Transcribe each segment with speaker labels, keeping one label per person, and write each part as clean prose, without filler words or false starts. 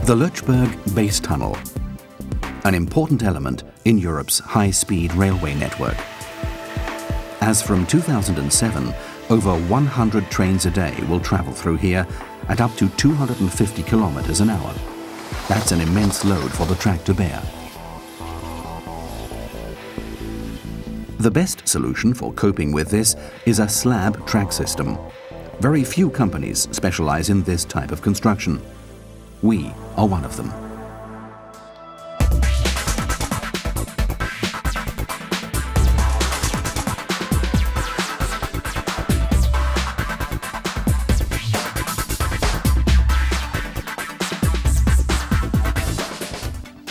Speaker 1: The Lötschberg Base Tunnel, an important element in Europe's high-speed railway network. As from 2007, over 100 trains a day will travel through here at up to 250 kilometers an hour. That's an immense load for the track to bear. The best solution for coping with this is a slab track system. Very few companies specialize in this type of construction. We are one of them.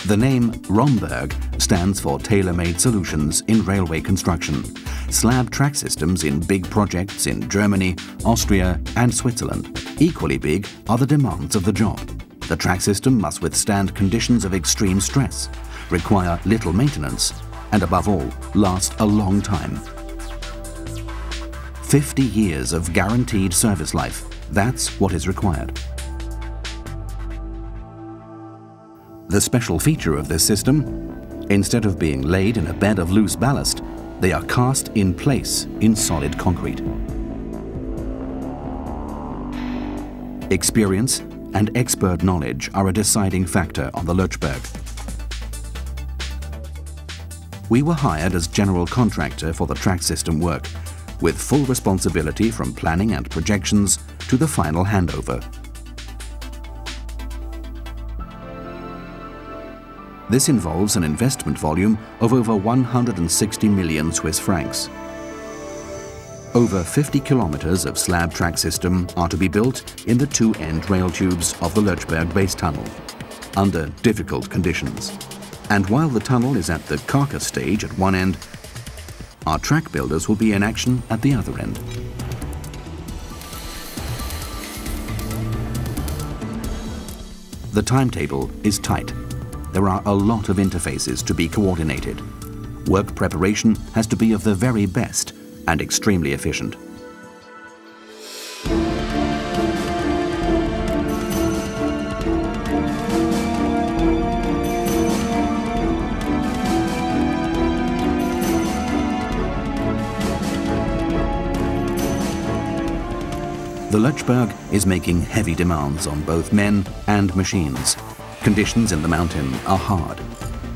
Speaker 1: The name Rhomberg stands for tailor-made solutions in railway construction. Slab track systems in big projects in Germany, Austria and Switzerland. Equally big are the demands of the job. The track system must withstand conditions of extreme stress, require little maintenance, and above all, last a long time. 50 years of guaranteed service life, that's what is required. The special feature of this system, instead of being laid in a bed of loose ballast, they are cast in place in solid concrete. Experience and expert knowledge are a deciding factor on the Lötschberg. We were hired as general contractor for the track system work, with full responsibility from planning and projections to the final handover. This involves an investment volume of over 160 million Swiss francs. Over 50 kilometers of slab track system are to be built in the two-end rail tubes of the Lötschberg Base Tunnel, under difficult conditions. And while the tunnel is at the carcass stage at one end, our track builders will be in action at the other end. The timetable is tight. There are a lot of interfaces to be coordinated. Work preparation has to be of the very best and extremely efficient. The Lötschberg is making heavy demands on both men and machines. Conditions in the mountain are hard.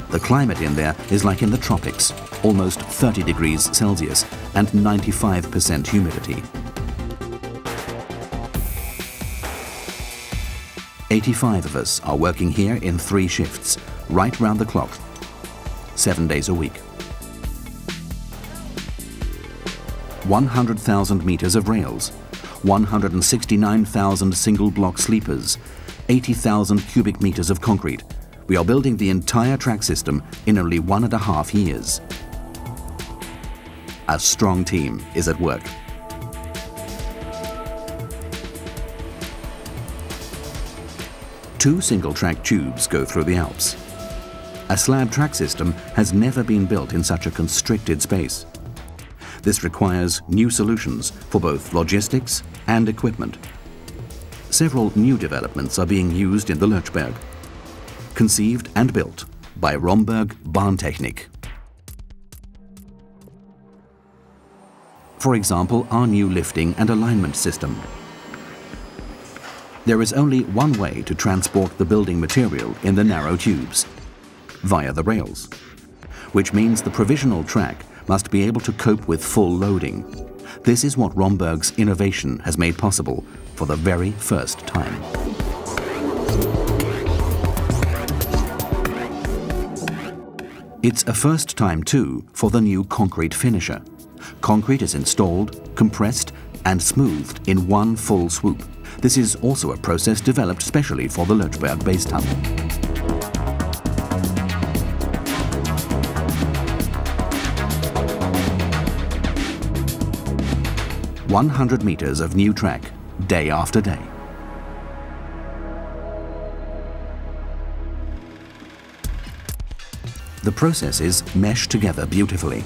Speaker 1: The climate in there is like in the tropics, almost 30 degrees Celsius and 95% humidity. 85 of us are working here in 3 shifts, right round the clock, 7 days a week. 100,000 meters of rails, 169,000 single block sleepers, 80,000 cubic meters of concrete. We are building the entire track system in only 1.5 years. A strong team is at work. Two single-track tubes go through the Alps. A slab track system has never been built in such a constricted space. This requires new solutions for both logistics and equipment. Several new developments are being used in the Lötschberg, conceived and built by Rhomberg Bahntechnik. For example, our new lifting and alignment system. There is only one way to transport the building material in the narrow tubes, via the rails, which means the provisional track must be able to cope with full loading. This is what Rhomberg's innovation has made possible for the very first time. It's a first time too for the new concrete finisher. Concrete is installed, compressed and smoothed in one full swoop. This is also a process developed specially for the Lötschberg Base Tunnel. 100 meters of new track, day after day. The processes mesh together beautifully.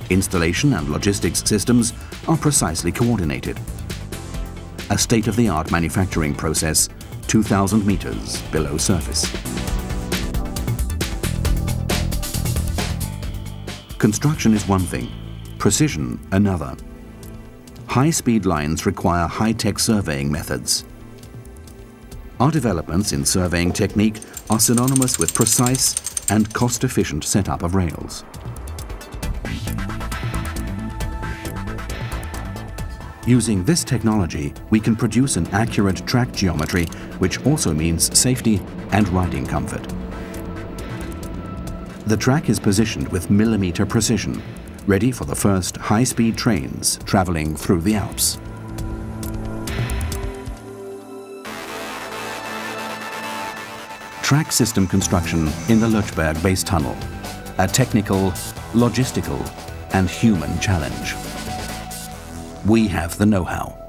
Speaker 1: Installation and logistics systems are precisely coordinated. A state-of-the-art manufacturing process 2,000 meters below surface. Construction is one thing, precision another. High-speed lines require high-tech surveying methods. Our developments in surveying technique are synonymous with precise and cost-efficient setup of rails. Using this technology, we can produce an accurate track geometry, which also means safety and riding comfort. The track is positioned with millimeter precision, ready for the first high-speed trains traveling through the Alps. Track system construction in the Lötschberg Base Tunnel, a technical, logistical and human challenge. We have the know-how.